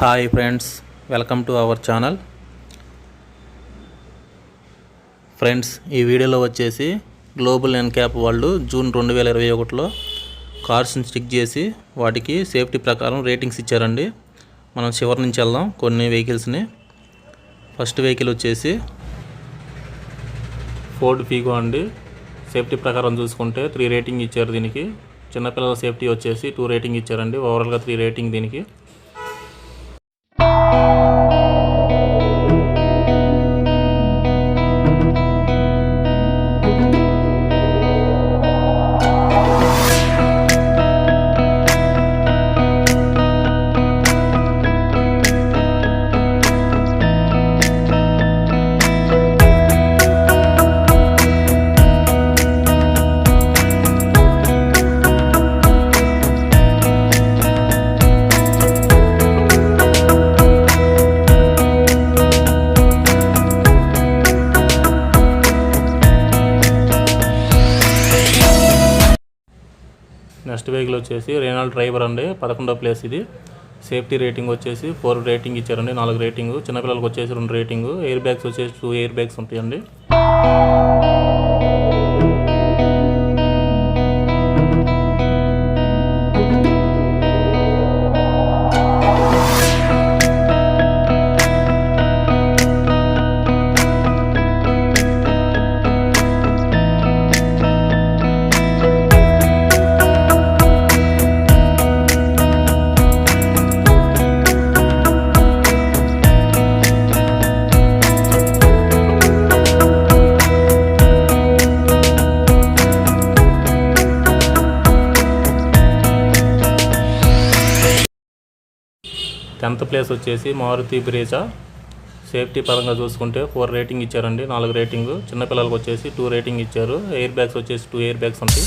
Hi friends, welcome to our channel. Friends, ఈ వీడియోలో వచ్చేసి గ్లోబల్ ncap వాళ్ళు జూన్ 2021లో కార్స్ని స్టిక్ చేసి వాటికి సేఫ్టీ ప్రకారం రేటింగ్స్ ఇచ్చారండి. మనం చివరి నుంచి వెళ్దాం కొన్ని వెహికల్స్ని. ఫస్ట్ వెహికల్ వచ్చేసి ఫోర్డ్ ఫీగో అండి. సేఫ్టీ ప్రకారం చూసుకుంటే 3 రేటింగ్ ఇచ్చారు దీనికి. చిన్నపిల్లల సేఫ్టీ వచ్చేసి 2 రేటింగ్ ఇచ్చారండి. ఓవరాల్గా 3 రేటింగ్ దీనికి. నెక్స్ట్ వెహికల్ వచ్చేసి రేనాల్డ్ డ్రైవర్ అండి. 11వ ప్లేస్ ఇది. సేఫ్టీ రేటింగ్ వచ్చేసి 4 రేటింగ్ ఇచ్చారండి. 4 రేటింగ్. చిన్నపిల్లలకు వచ్చేసి 2 రేటింగ్. ఎయిర్ బ్యాగ్స్ వచ్చేసి 2 ఎయిర్ బ్యాగ్స్ ఉంటాయండి. టెన్త్ ప్లేస్ వచ్చేసి మారుతి బ్రేజా. సేఫ్టీ పరంగా చూసుకుంటే 4 రేటింగ్ ఇచ్చారండి. 4 రేటింగ్. చిన్నపిల్లలకు వచ్చేసి 2 రేటింగ్ ఇచ్చారు. ఎయిర్ బ్యాగ్స్ వచ్చేసి 2 ఎయిర్ బ్యాగ్స్ ఉంటాయి.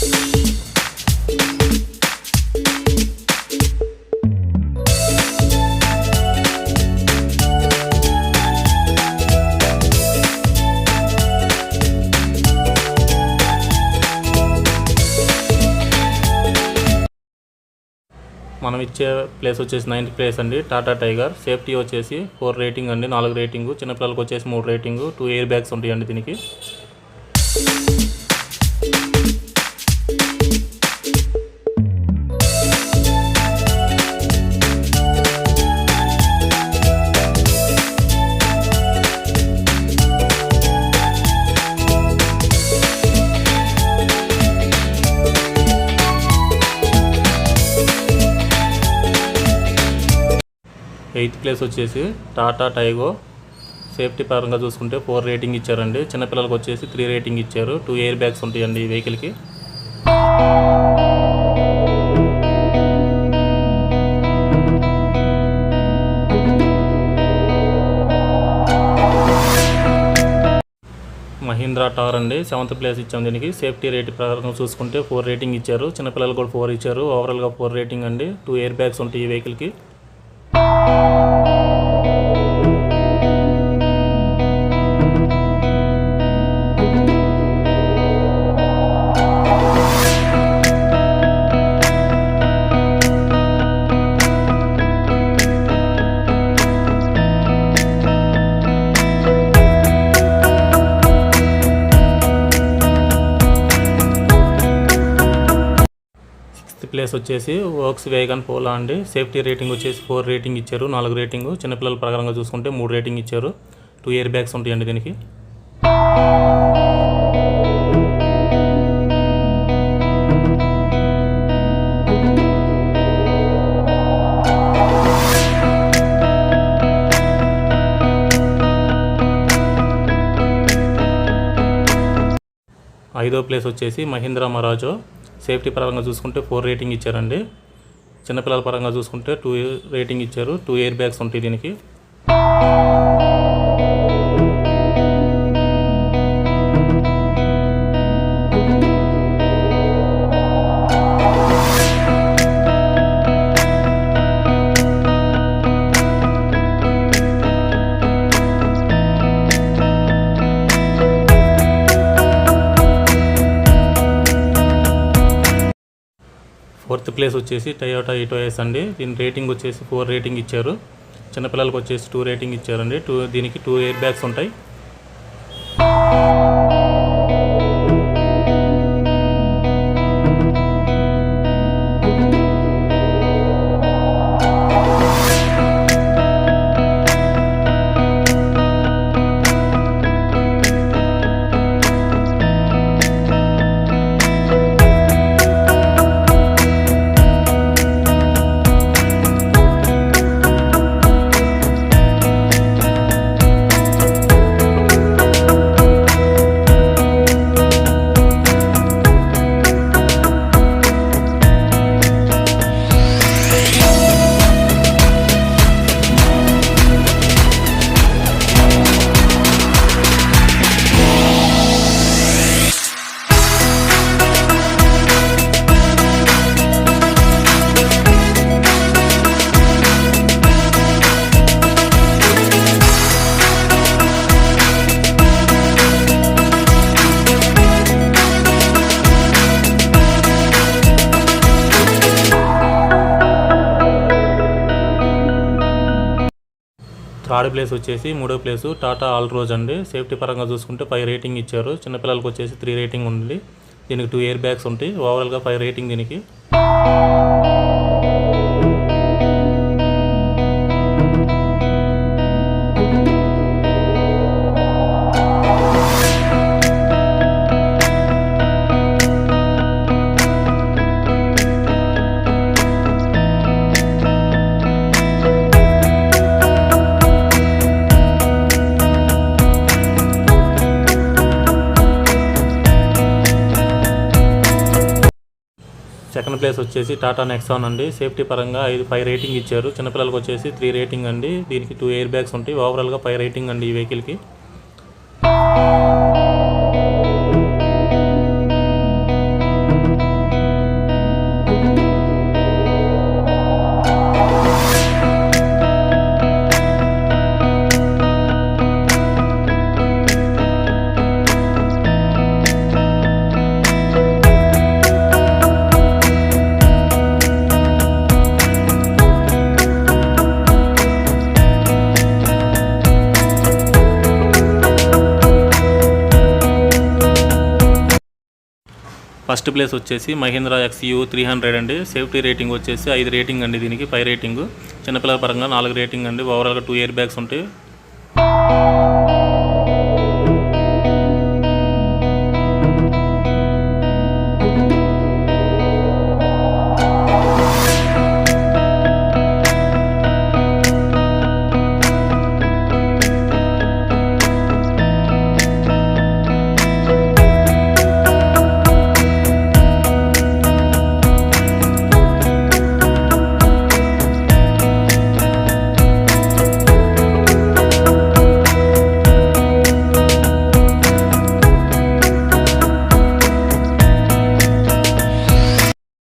మనం ఇచ్చే ప్లేస్ వచ్చేసి 9th ప్లేస్ అండి. టాటా టైగర్. సేఫ్టీ వచ్చేసి 4 రేటింగ్ అండి. 4 రేటింగ్. చిన్నపిల్లలకు వచ్చేసి 3 రేటింగ్. 2 ఎయిర్ బ్యాగ్స్ ఉంటాయండి దీనికి. ఎయిత్ ప్లేస్ వచ్చేసి టాటా టైగో. సేఫ్టీ పరంగా చూసుకుంటే 4 రేటింగ్ ఇచ్చారండి. చిన్నపిల్లలకు వచ్చేసి 3 రేటింగ్ ఇచ్చారు. 2 ఎయిర్ బ్యాగ్స్ ఉంటాయండి ఈ వెహికల్కి. మహీంద్రా టార్ అండి. 7th ప్లేస్ ఇచ్చాం దీనికి. సేఫ్టీ రేట్ ప్రకారం చూసుకుంటే 4 రేటింగ్ ఇచ్చారు. చిన్నపిల్లలకు కూడా 4 ఇచ్చారు. ఓవరాల్గా 4 రేటింగ్ అండి. 2 ఎయిర్ బ్యాగ్స్ ఉంటాయి ఈ వెహికల్కి. ప్లేస్ వచ్చేసి వోక్స్ వ్యాగన్ పోలా అండి. సేఫ్టీ రేటింగ్ వచ్చేసి 4 రేటింగ్ ఇచ్చారు. 4 రేటింగ్. చిన్నపిల్లల ప్రకారంగా చూసుకుంటే 3 రేటింగ్ ఇచ్చారు. 2 ఎయిర్ బ్యాగ్స్ ఉంటాయండి దీనికి. ఐదో ప్లేస్ వచ్చేసి మహీంద్రా మరాజో. సేఫ్టీ పరంగా చూసుకుంటే 4 రేటింగ్ ఇచ్చారండి. చిన్నపిల్లల పరంగా చూసుకుంటే 2 రేటింగ్ ఇచ్చారు. 2 ఎయిర్ బ్యాగ్స్ ఉంటాయి దీనికి. ఫోర్త్ ప్లేస్ వచ్చేసి టయోటా ఇటోఎస్ అండి. దీని రేటింగ్ వచ్చేసి 4 రేటింగ్ ఇచ్చారు. చిన్నపిల్లలకు వచ్చేసి 2 రేటింగ్ ఇచ్చారండి. దీనికి 2 ఎయిర్ బ్యాగ్స్ ఉంటాయి. థర్డ్ ప్లేస్ వచ్చేసి 3వ ప్లేసు టాటా ఆల్ రోజ్ అండి. సేఫ్టీ పరంగా చూసుకుంటే 5 రేటింగ్ ఇచ్చారు. చిన్నపిల్లలకు వచ్చేసి 3 రేటింగ్ ఉంది. దీనికి 2 ఎయిర్ బ్యాగ్స్ ఉంటాయి. ఓవరాల్గా 5 రేటింగ్ దీనికి. సెకండ్ ప్లేస్ వచ్చేసి టాటా నెక్సాన్ అండి. సేఫ్టీ పరంగా 5 రేటింగ్ ఇచ్చారు. చిన్నపిల్లలకు వచ్చేసి 3 రేటింగ్ అండి. దీనికి 2 ఎయిర్ బ్యాగ్స్ ఉంటాయి. ఓవరాల్గా 5 రేటింగ్ అండి ఈ వెహికల్కి. ఫస్ట్ ప్లేస్ వచ్చేసి మహీంద్రా XU 300 అండి. సేఫ్టీ రేటింగ్ వచ్చేసి 5 రేటింగ్ అండి. దీనికి 5 రేటింగ్. చిన్నపిల్లల పరంగా 4 రేటింగ్ అండి. ఓవరాల్గా 2 ఎయిర్ బ్యాగ్స్ ఉంటాయి.